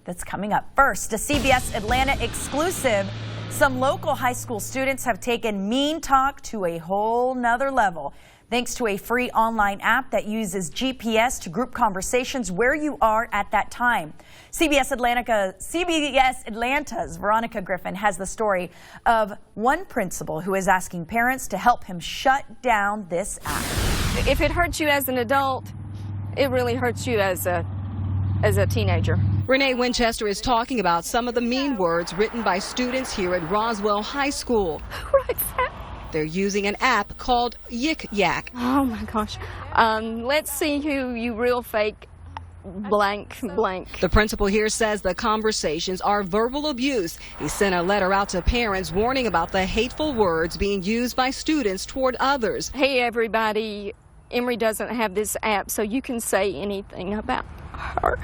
that's coming up. First, a CBS Atlanta exclusive. Some local high school students have taken mean talk to a whole nother level, thanks to a free online app that uses GPS to group conversations where you are at that time. CBS Atlanta's Veronica Griffin has the story of one principal who is asking parents to help him shut down this app. If it hurts you as an adult, it really hurts you as a teenager. Renee Winchester is talking about some of the mean words written by students here at Roswell High School. Right. They're using an app called Yik Yak. Oh my gosh. Let's see who you real fake blank. The principal here says the conversations are verbal abuse. He sent a letter out to parents warning about the hateful words being used by students toward others. Hey everybody, Emory doesn't have this app, so you can say anything about her.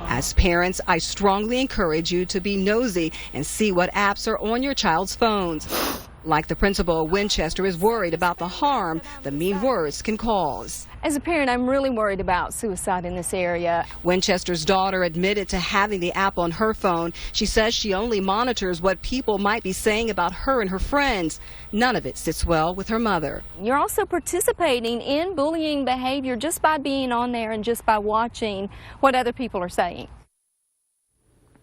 As parents, I strongly encourage you to be nosy and see what apps are on your child's phones. Like the principal, Winchester is worried about the harm the mean words can cause. As a parent, I'm really worried about suicide in this area. Winchester's daughter admitted to having the app on her phone. She says she only monitors what people might be saying about her and her friends. None of it sits well with her mother. You're also participating in bullying behavior just by being on there and just by watching what other people are saying.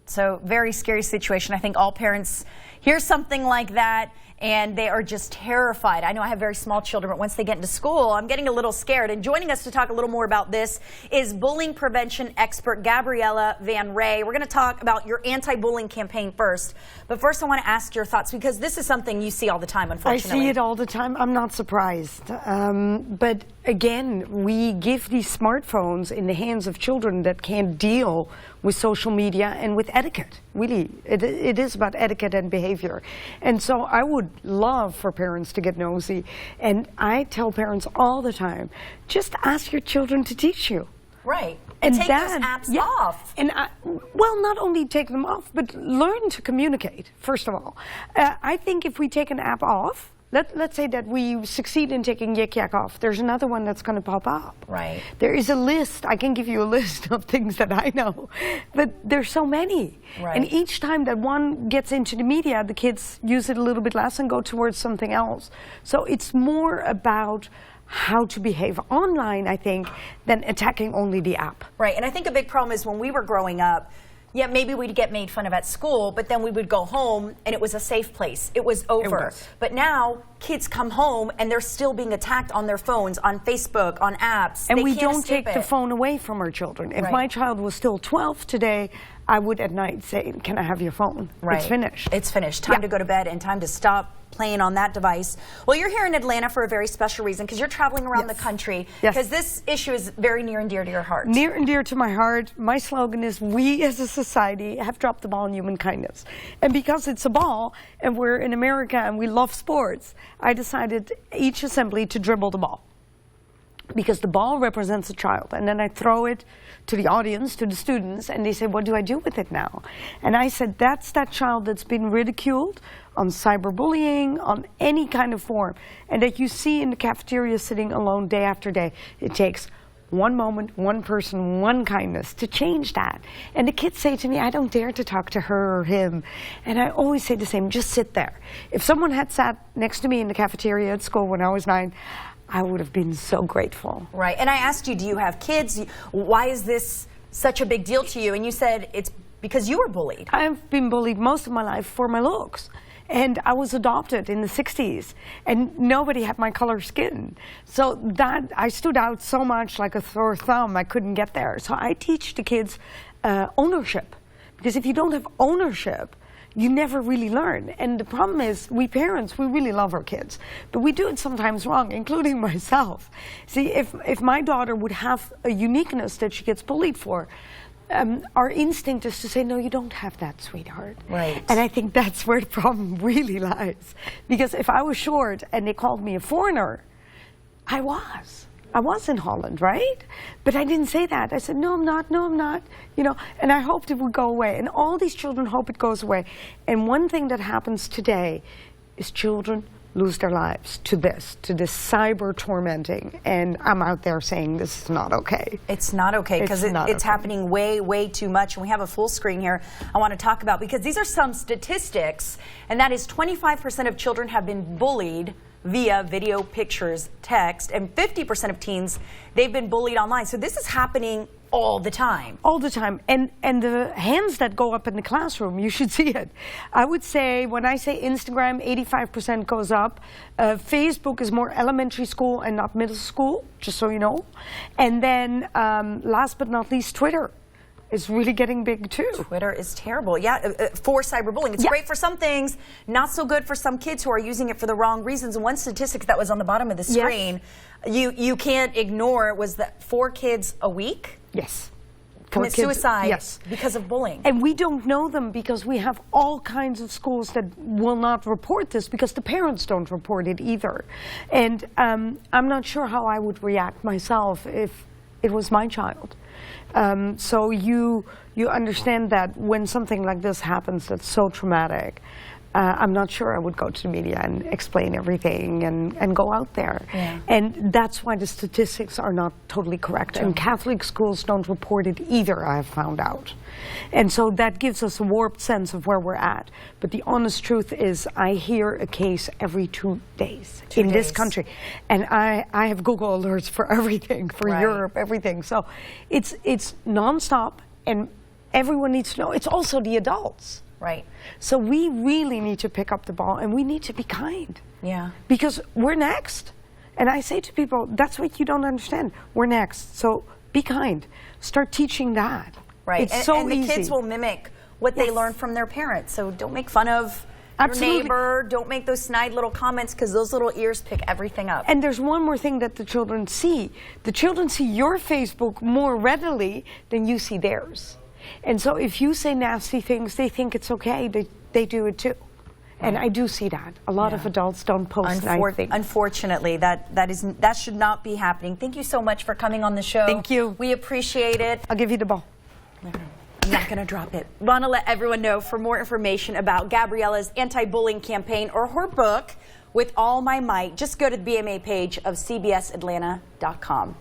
So, very scary situation. I think all parents hear something like that and they are just terrified. I know I have very small children, but once they get into school, I'm getting a little scared. And joining us to talk a little more about this is bullying prevention expert Gabriella Van Ray. We're going to talk about your anti-bullying campaign first. But first, I want to ask your thoughts, because this is something you see all the time, unfortunately. I see it all the time. I'm not surprised. But again, we give these smartphones in the hands of children that can't deal with social media and with etiquette. Really, it is about etiquette and behavior. And so I would love for parents to get nosy. And I tell parents all the time, just ask your children to teach you. Right. And take those apps off. And well, not only take them off, but learn to communicate, first of all. I think if we take an app off, let's say that we succeed in taking Yik Yak off, there's another one that's going to pop up. Right. There is a list. I can give you a list of things that I know, but there's so many. Right. And each time that one gets into the media, the kids use it a little bit less and go towards something else. So it's more about how to behave online, I think, than attacking only the app. Right. And I think a big problem is when we were growing up, yeah, maybe we'd get made fun of at school, but then we would go home and it was a safe place. It was over. But now kids come home and they're still being attacked on their phones, on Facebook, on apps. And we don't take the phone away from our children. If my child was still 12 today, I would at night say, can I have your phone? Right. It's finished. It's finished. Time to go to bed and time to stop playing on that device. Well, you're here in Atlanta for a very special reason, because you're traveling around the country, because this issue is very near and dear to your heart. Near and dear to my heart. My slogan is, we as a society have dropped the ball on human kindness. And because it's a ball, and we're in America and we love sports, I decided each assembly to dribble the ball. Because the ball represents a child, and then I throw it to the audience, to the students, and they say, what do I do with it now? And I said, that's that child that's been ridiculed on cyberbullying, on any kind of form, and that you see in the cafeteria sitting alone day after day. It takes one moment, one person, one kindness to change that. And the kids say to me, I don't dare to talk to her or him. And I always say the same, just sit there. If someone had sat next to me in the cafeteria at school when I was 9, I would have been so grateful. Right. And I asked you, do you have kids? Why is this such a big deal to you? And you said it's because you were bullied. I've been bullied most of my life for my looks. And I was adopted in the 60s, and nobody had my color skin. So that, I stood out so much like a sore thumb, I couldn't get there. So I teach the kids ownership. Because if you don't have ownership, you never really learn. And the problem is, we parents, we really love our kids, but we do it sometimes wrong, including myself. See, if my daughter would have a uniqueness that she gets bullied for, our instinct is to say, no, you don't have that, sweetheart. Right. And I think that's where the problem really lies. Because if I was short and they called me a foreigner, I was in Holland, right? But I didn't say that. I said, no, I'm not, no, I'm not. You know, and I hoped it would go away. And all these children hope it goes away. And one thing that happens today is children lose their lives to this cyber tormenting, and I'm out there saying this is not okay. It's not okay because it's happening way too much, and we have a full screen here I want to talk about because these are some statistics, and that is 25% of children have been bullied via video, pictures, text, and 50% of teens, they've been bullied online. So this is happening all the time. All the time. And the hands that go up in the classroom, you should see it. I would say, when I say Instagram, 85% goes up. Facebook is more elementary school and not middle school, just so you know. And then, last but not least, Twitter is really getting big too. Twitter is terrible. Yeah, for cyberbullying. It's great for some things, not so good for some kids who are using it for the wrong reasons. And one statistic that was on the bottom of the screen, you can't ignore, was that 4 kids a week commit suicide because of bullying. And we don't know them because we have all kinds of schools that will not report this because the parents don't report it either. And I'm not sure how I would react myself if it was my child. So you understand that when something like this happens that's so traumatic, I'm not sure I would go to the media and explain everything and go out there. Yeah. And that's why the statistics are not totally correct. And Catholic schools don't report it either, I have found out. And so that gives us a warped sense of where we're at. But the honest truth is I hear a case every 2 days in this country. And I have Google alerts for everything, for Europe, everything. So it's nonstop, and everyone needs to know. It's also the adults. Right. So we really need to pick up the ball, and we need to be kind. Yeah. Because we're next. And I say to people, that's what you don't understand. We're next. So be kind. Start teaching that. Right. It's so easy. And the kids will mimic what they learn from their parents. So don't make fun of your neighbor. Don't make those snide little comments, because those little ears pick everything up. And there's one more thing that the children see. The children see your Facebook more readily than you see theirs. And so if you say nasty things, they think it's okay. They do it too. And I do see that. A lot of adults don't post nice things. Unfortunately, that should not be happening. Thank you so much for coming on the show. Thank you. We appreciate it. I'll give you the ball. I'm not going to drop it. Want to let everyone know, for more information about Gabriella's anti-bullying campaign or her book, With All My Might, just go to the BMA page of cbsatlanta.com.